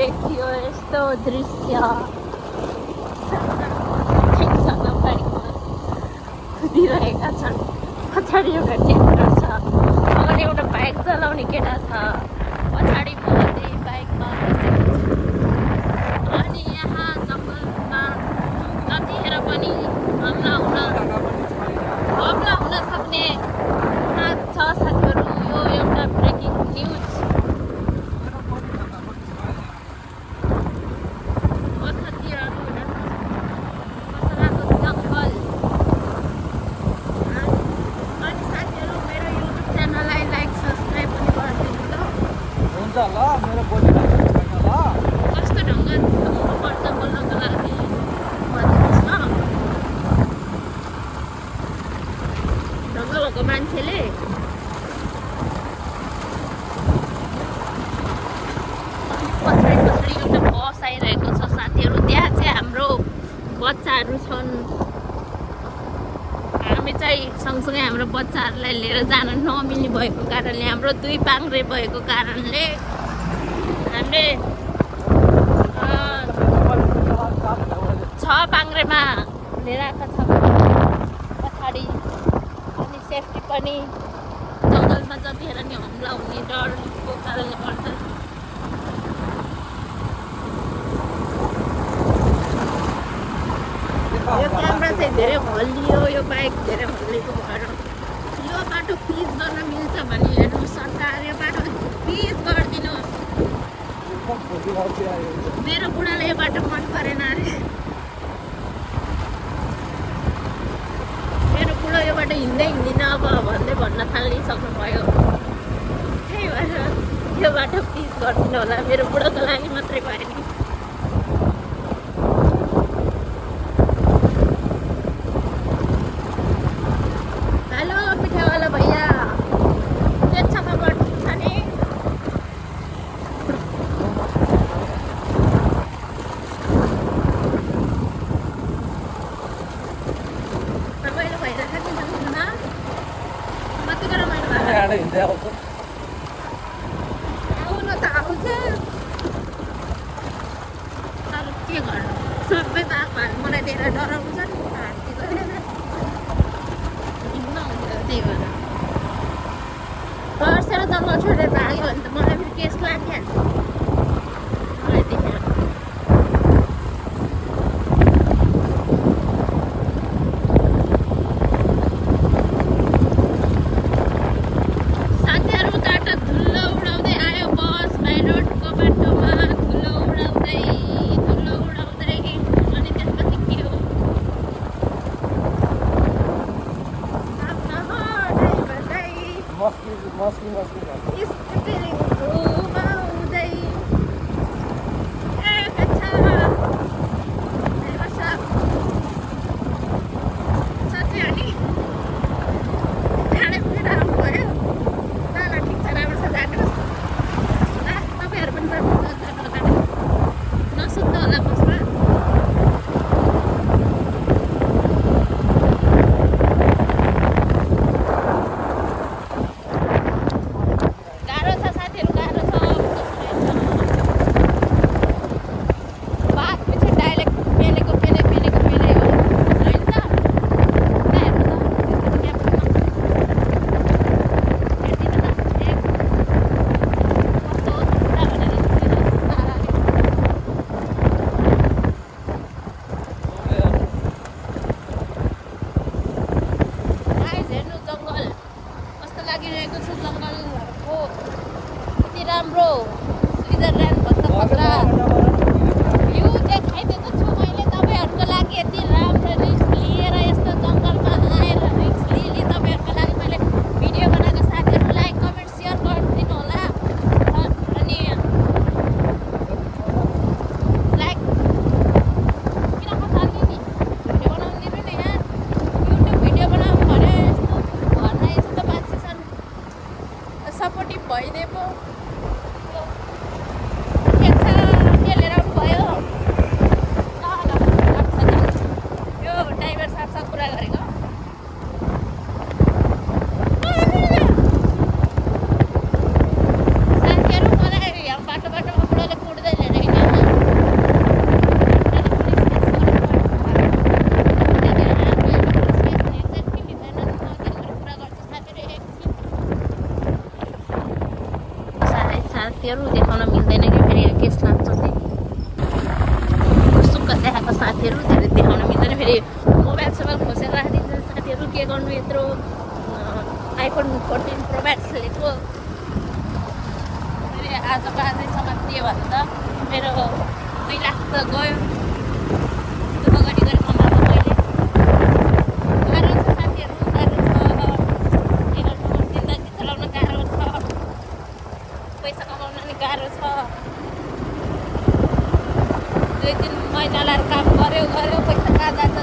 देखियो यस्तो दृश्य एकजना बाइकमा कुदिरहेका छन्। पछाडि एउटा ट्र्याक्टर छ, अगाडि एउटा बाइक चलाउने केटा छ, पछाडि म त्यही बाइकमा बसेको छु। अनि यहाँ जङ्गलमा जतिखेर पनि हमला हुन सक्ने साथ छ साथीहरू। यो एउटा ब्रेकिङ न्युज। मान्छेले पछाडि एउटा बस आइरहेको छ साथीहरू। त्यहाँ चाहिँ हाम्रो बच्चाहरू छन्। हामी चाहिँ सँगसँगै हाम्रो बच्चाहरूलाई लिएर जान नमिल्ने भएको कारणले, हाम्रो 2 पाङ्रे भएको कारणले हामीले 6 पाङ्रेमा लिएर आएका छौँ पछाडि। अनि सेफ्टी पनि जङ्गलमा जतिखेर नि हमला हुने डरको कारणले गर्दा यो क्यामेरा चाहिँ धेरै हल्लियो, यो बाइक धेरै हल्लिएको भएर यो बाटो पिच गर्न मिल्छ भने हेर्नु सरकार, यो बाटो पिच गरिदिनुहोस्। मेरो बुढाले यो बाटो मन परेन अरे। मेरो बुढा यो बाटो हिँड्दैन अब भन्दै भन्न थालिसक्नुभयो। त्यही भएर यो बाटो पिच गरिदिनु होला, मेरो बुढाको लागि मात्रै भयो नि। हेलो पिठावाला भैया, के छ खबर? ठिक छ नि? रमाइलो भइरहेछ नि जङ्गलमा? कतिको रमाइलो भयो? आउनु त आउँछ, तर के गर्नु, सबै त मलाई धेरै डराउँछ नि हात्तीको। त्यही भएर बसेर जङ्गल छोडेर भाग्यो भने त मलाई फेरि केस लागिहाल्छ मलाई देखेर। साथीहरूबाट धुलो उडाउँदै आयो बस बाई रोडको बाटोमा, धुलो उडाउँदै अनि त्यसपछि के हो स्पिरिङ घुमाउँदै साथी अनि ढाडै पनि राम्रो भयो। ल ठिक छ, राम्रोसँग जानुहोस्। ल तपाईँहरू पनि जानुहोस्, नसुत्नु होला बसमा। लागिरहेको छु जङ्गलको यति राम्रो स्विजरल्यान्ड भन्दा खतरा भ्यू देखाइदिएको छु मैले तपाईँहरूको लागि। यति राम्रो रिस्क लिएर यस्तो जङ्गलमा आएर रिस्क लिएँ तपाईँहरूको लागि मैले भिडियो बनाएको। साथीहरू लाइक कमेन्ट सेयर गरिदिनु होला। अनि लाइक किन खसाल्ने नि, भिडियो बनाउनु दिनु नि यहाँ। युट्युब भिडियो बनाउनु भने यस्तो घरमा यस्तो मान्छे छन् सपोर्टिभ भइदिए पो। के छ, के लिएर आउनुभयो? ल यो ड्राइभर साहबसँग कुरा गरेको। साथीहरू मलाई यहाँ बाटोमा बुढाले कुट्दै लिएर हिँड्यो। साथीहरू देखाउन मिल्दैन कि फेरि केस लाग्छ नि सुक्क देखाएको साथीहरू धेरै देखाउन मिल्दैन फेरि मोबाइल सोबाइल खोसेर राखिदिन्छ साथीहरू के गर्नु यत्रो आइफोन 14 प्रो म्याक्स लिएको फेरि आजको आजैसम्म दियो भने त मेरो 2 लाख त गयो दुःख गरी गरी कमाएको मैले गाह्रो छ साथीहरू गाह्रो छ के गर्नु जिन्दगी चलाउन गाह्रो छ पैसा कमाउन नि गाह्रो छ 2-3 महिना लाएर काम गऱ्यो पैसा कहाँ जान्छ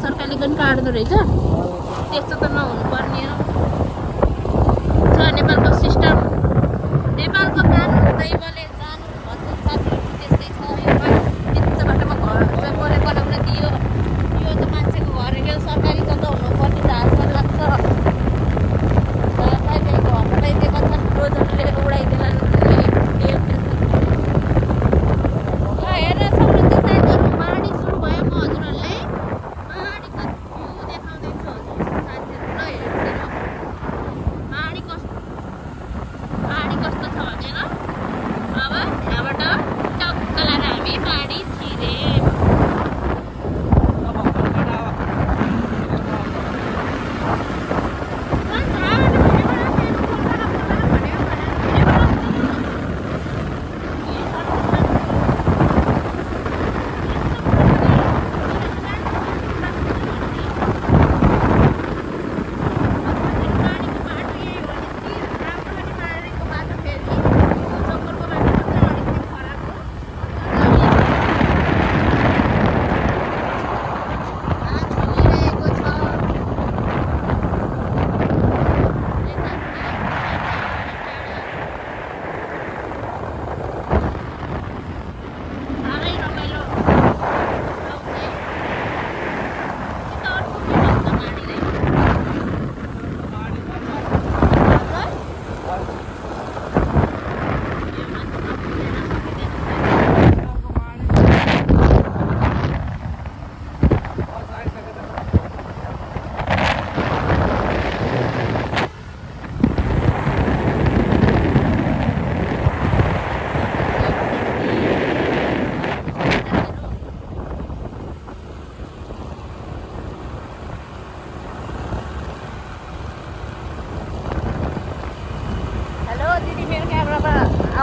सरकारले पनि काट्दो रहेछ त्यस्तो त नहुनु पर्ने हो छ नेपालको सिस्टम नेपालको कानुन दैवले जानु भन्छ साथीहरू त्यस्तै छ यस्तो बाटोमा घर परे बनाउन दियो यो त मान्छेको घर यो सरकारी जग्गा हुनुपर्ने त हातमा लाग्छ सरकारले घर बनाइदिएको छन् रोजनले उडाइदिएला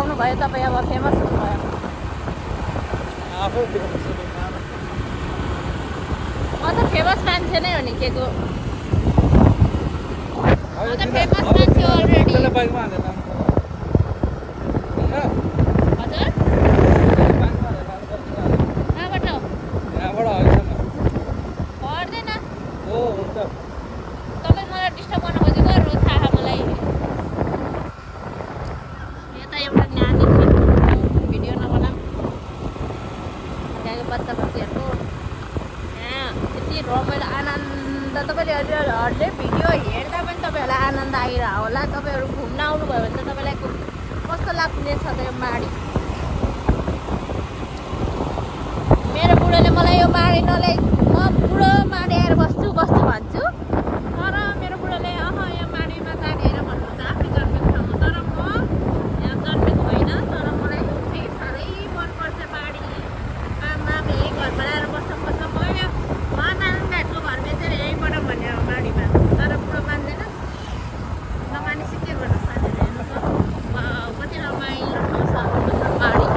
आउनुभयो तपाईँ अब फेमस हुनुभयो म त फेमस मान्छे नै हो नि के को म त फेमस मान्छे अलरेडी हजुर कहाँबाट पर्दैन तपाईँ मलाई डिस्टर्ब गर्न खोजेको थाहा मलाई यता एउटा नानी भिडियो नबनाऊ त्यहाँको बच्चा बच्चीहरूको यहाँ यति रमाइलो आनन्द तपाईँले हजुरहरूले भिडियो हेर्दा पनि तपाईँहरूलाई आनन्द आइरह होला तपाईँहरू घुम्न आउनुभयो भने त तपाईँलाई कस्तो लाग्ने छ त्यो माडी माडी नल्याइ म बुढो माडी आएर बस्छु भन्छु तर मेरो बुढोले यहाँ माडीमा जाने होइन भन्नुहुन्छ आफै जन्मेको ठाउँमा तर म यहाँ जन्मेको होइन तर मलाई चाहिँ साह्रै मनपर्छ माडी मामे यही घरमा आएर बस्छ म यहाँ नारायण भाइको घर बेचेर यहीँबाट भन्ने हो माडीमा तर बुढो मान्दैन नमानेपछि के गर्नु साथीहरू हेर्नु त कति रमाइलो ठाउँ छ माडी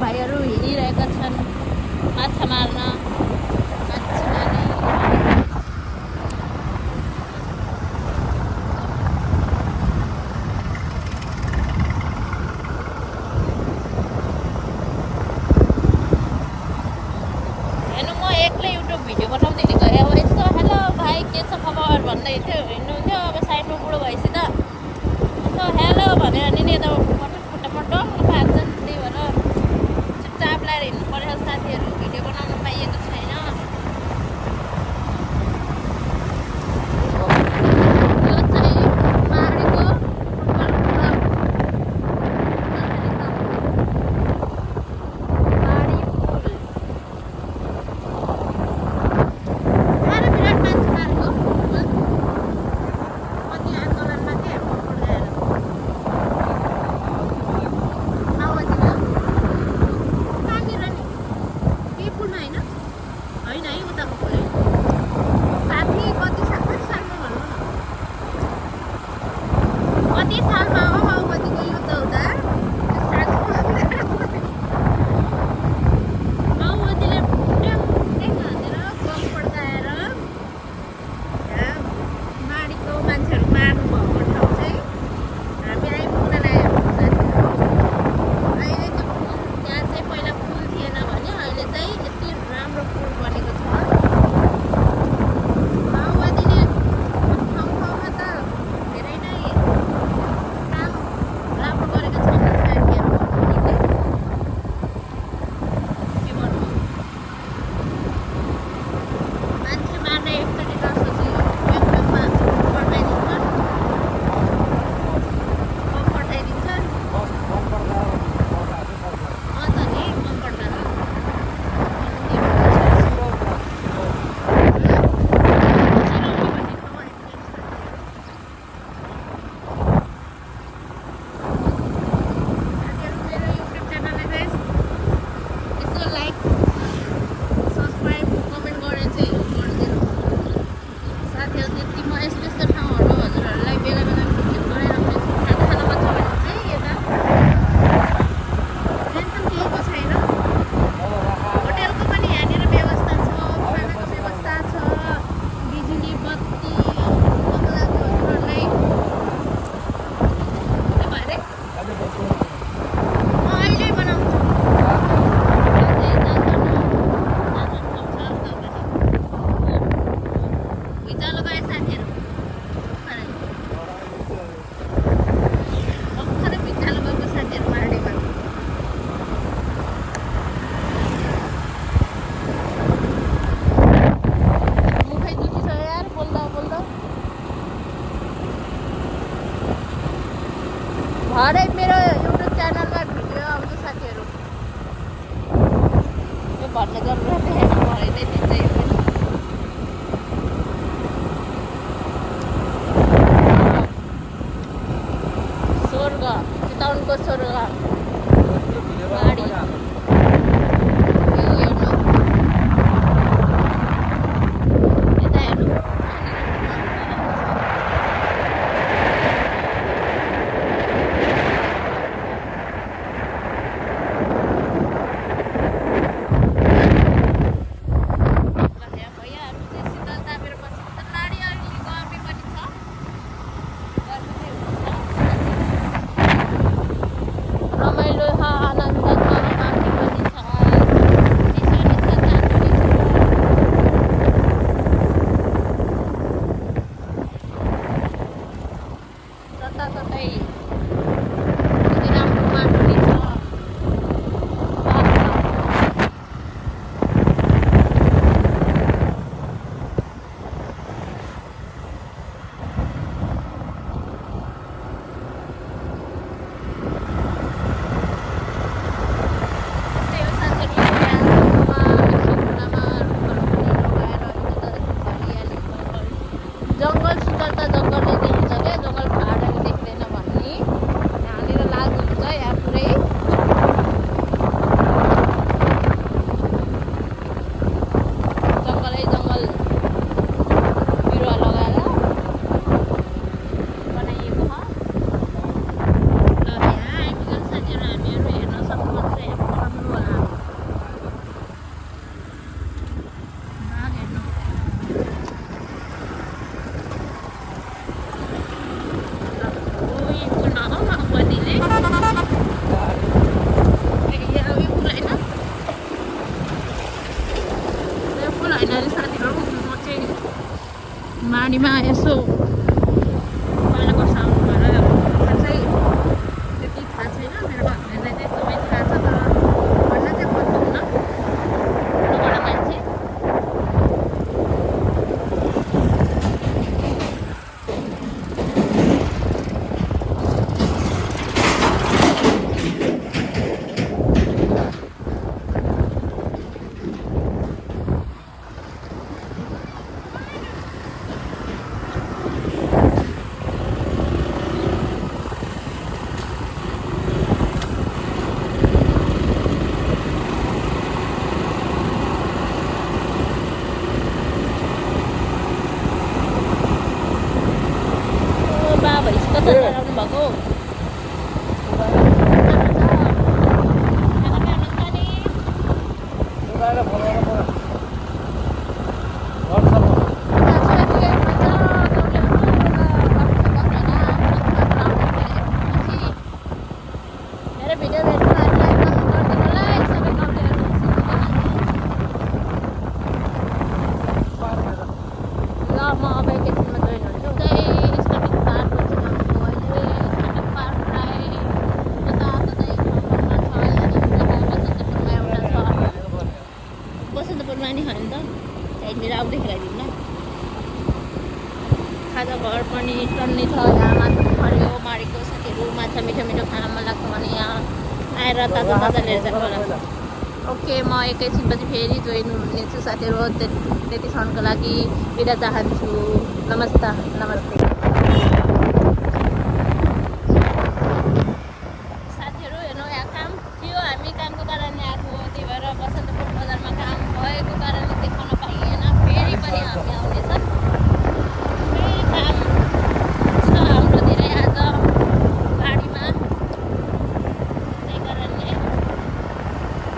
भाइहरू हिँडिरहेका छन् माछा मार्न मान्छे मार्ने हेर्नु म एक्लै युट्युब भिडियो बनाउँदै गएँ अब यस्तो हेलो भाइ के छ खबर भन्दै थियो हिँड्नुहुन्थ्यो अब साइडमा बुढो भएपछि त यसो हेलो भनेर नि यता खुट्टामा डङ्ग पार्छ नि त्यही भएर चुपचाप लाएर हिँड्नु पऱ्यो साथीहरू भिडियो बनाउनु पाइएको छैन यो चाहिँ माडीको माडी पुल साह्रै विराट मान्छे मारेको कति आन्दोलनमा के होइन है उताको खोले साथी कति सालमा भन्नु न कति सालमा हो माओवादीको युद्ध हुँदा माओवादीले ट्याङ हानेर बम पड्काएर माडीको मान्छेहरू मार्नु भएको ठाउँ चाहिँ हामी आइपुग्न लागेको साथीहरू अहिले त्यो त्यहाँ चाहिँ पहिला पुल थिएन भने अहिले चाहिँ यति राम्रो पुल बनेको छ माओवादीले ठाउँमा त धेरै नै काम राम्रो गरेको छैन साथीहरू के भन्नु मान्छे मार्ने एकचोटि नसोची एकदममा पड्काइदिन्छ बम पड्काइदिन्छ अन्त नि बम पड्काएर म यस्तो ठाउँहरूमा हजुरहरूलाई बेला बेला भिडियो बनाइराख्छु खाना मन छ भने चाहिँ यता भित्तालो गए साथीहरू भर्खरै भित्तालो गएको साथीहरू मार्डीमा मुखै दुखिसक्यो यार बोल्दा बोल्दा भरे मेरो युट्युब च्यानलमा भिडियो आउँछ साथीहरू यो भन्ने जरुरत छैन भरे नै दिँदै स्वर्ग चितवनको स्वर्ग गाडी यो हेर्नु यता हेर्नु रमाइलो छ आनन्द छ शान्ति पनि छ चिसो नि छ जताततै कति राम्रो माटो छ जङ्गल सुन्दरता जङ्गलले देखिन्छ क्या जङ्गल पाहाडले देख्दैन भन्ने यहाँनिर लाग्नुहुन्छ यहाँ पुरै जङ्गलै जङ्गल बिरुवा लगाएर बनाइएको छ र यहाँ आइपुगेको साथीहरू हामीहरू हेर्न सक्नुहुन्छ यहाँ पढ्नु होला हेर्नु माडीमा यसो पहिलाको साउन्ड भएर खासै त्यति थाहा छैन मेरो हस्बेन्डलाई चाहिँ सबै थाहा छ तर भन्न चाहिँ खोज्नुहुन्न ठुलोबडा मान्छे कता चलाउनु भएको मेरो भिडियो भेट्नु ल म अब एकैछिनमा जोइन हुन्छु बसन्तपुरमा नि खायो नि त त्यहाँनिर आउँदै खेलाइदिउँ न खाजा घर पनि टन्ने छ यहाँ माछा पऱ्यो मारेको साथीहरू माछा मिठो मिठो खान मन लाग्छ भने यहाँ आएर ताजा ताजा लिएर जानु होला ओके म एकैछिनपछि फेरि जोइन हुनेछु साथीहरू त्यतिसम्मको लागि बिदा चाहन्छु नमस्ते साथीहरू हेर्नु यहाँ काम थियो हामी कामको कारणले आएको त्यही भएर बसन्तपुर बजारमा काम भएको कारणले देखाउन पाइएन फेरि पनि हामी आउनेछ फेरि काम छ हाम्रो धेरै आज गाडीमा त्यही कारणले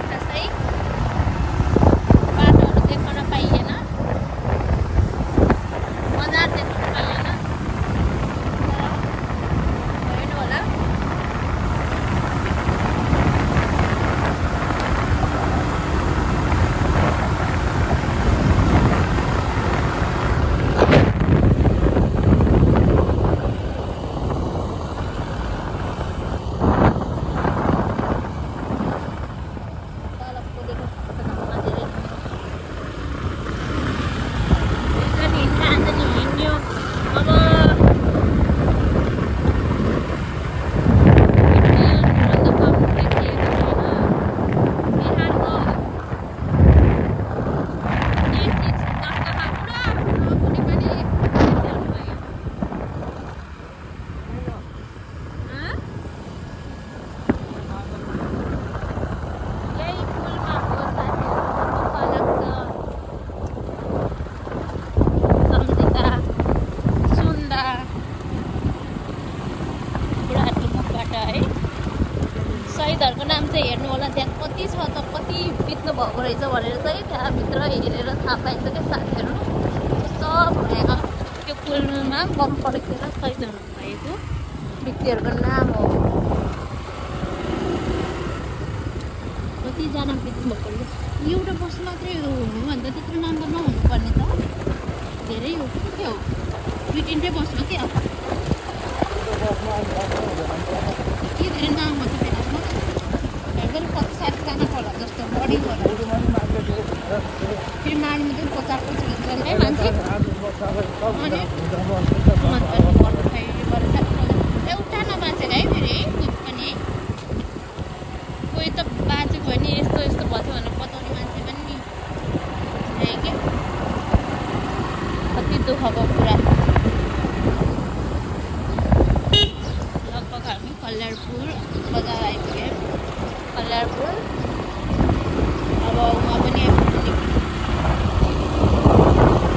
खासै बाटोहरू देखाउन पाइएन बजार देखाउन पाइएन कति छ त कति बित्नु भएको रहेछ भनेर चाहिँ त्यहाँभित्र हेरेर थाहा पाइन्छ क्या साथीहरू। कस्तो भनेको त्यो पुलमा बम पड्केर कैद हुनुभएको व्यक्तिहरूको नाम हो। कतिजना बित्नु भएको रहेछ। एउटा बस मात्रै हो भन्दा त्यत्रो नम्बर नहुनुपर्ने त धेरै हो कि के हो। दुई तिनटै बसमा के हो के धेरै नाम हो त फेरि हेर्दै 50-60जना होला जस्तो बढी होला। फेरि माडीमा चाहिँ 50-50 हुन्छ है मान्छे। एउटा नबाँचेर है फेरि पनि कोही त बाँचेको भने यस्तो यस्तो भयो भनेर बताउने मान्छे पनि नि है कि कति दुःखको कुरा। लगभग हामी कल्याणपुर बजार आइपुग्यौँ। कल्याणपुर अब उहाँ पनि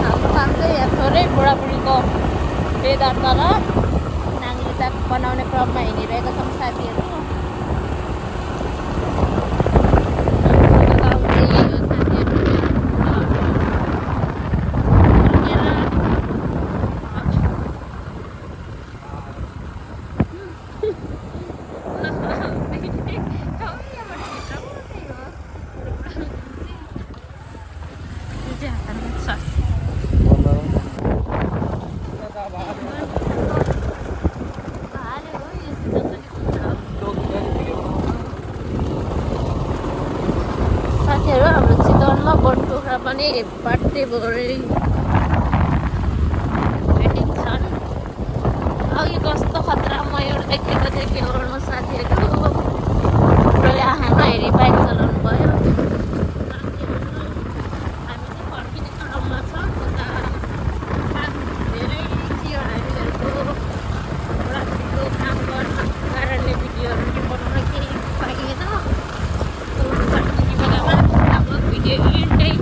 हाम्रो काम चाहिँ यहाँ थोरै बुढाबुढीको बेदार तल नाङ्लिता बनाउने क्रममा हिँडिरहेका छौँ साथीहरू। साथीहरू हाम्रो चितवनमा बनपोखरा पनि बर्थडे भोरै भेटिन्छन्। अघि कस्तो खतरा मयूर देखेको थियो बेहोरमा साथीहरू। थुप्रोले आँखामा हेरी बाइक चलाउनु भयो। हामी चाहिँ फर्किने क्रममा छ। धेरै थियो हामीहरूको रातिको काम गर्न कारणले भिडियोहरू पनि बनाउन केही पाइएन। भिडियो एन्डै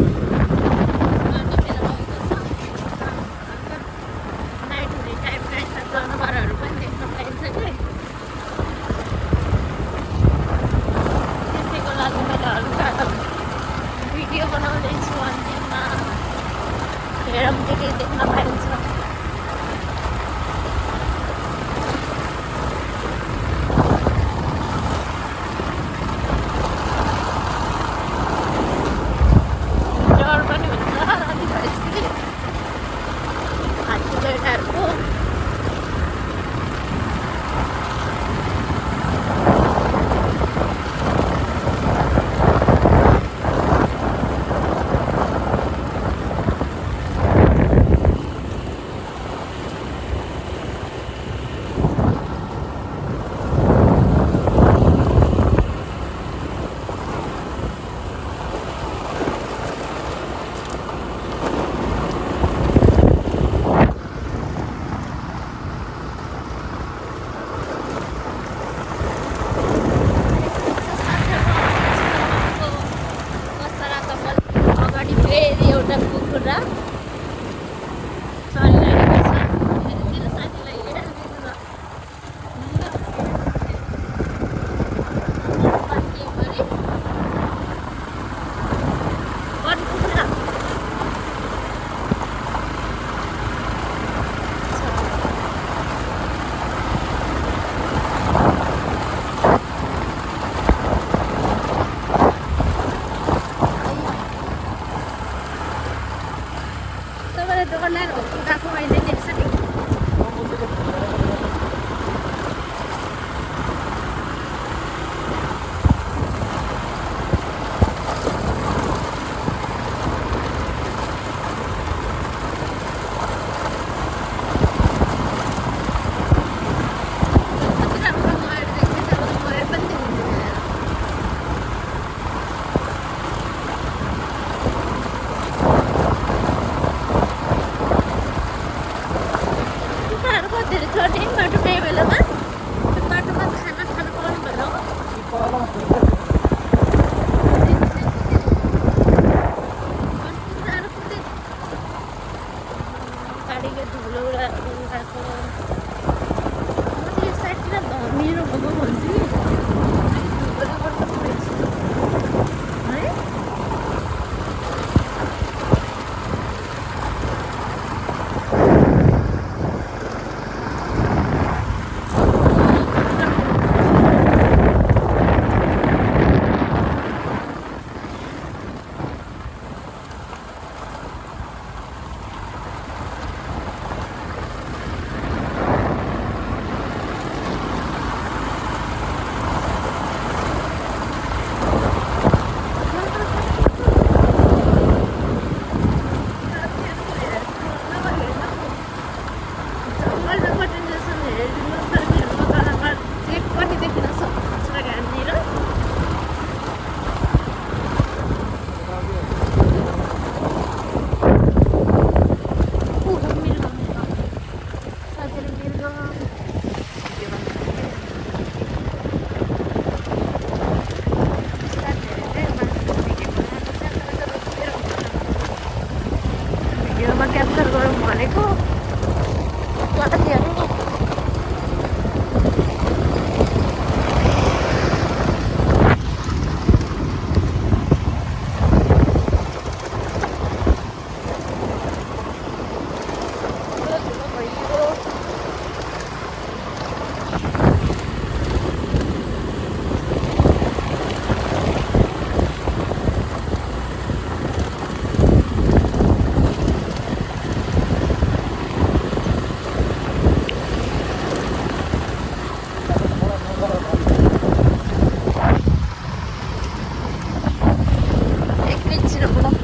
नाइट हुने टाइममा यस्ता जनावरहरू पनि देख्न पाइन्छ कि त्यसैको लागि मैले हल्का भिडियो बनाउँदैछु। अन्तिममा हेरौँ के देख्न पाइन्छ।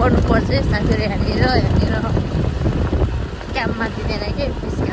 गर्नुपर्छ है साथीहरू। यहाँनिर क्याम्पमा दिँदैन के फिस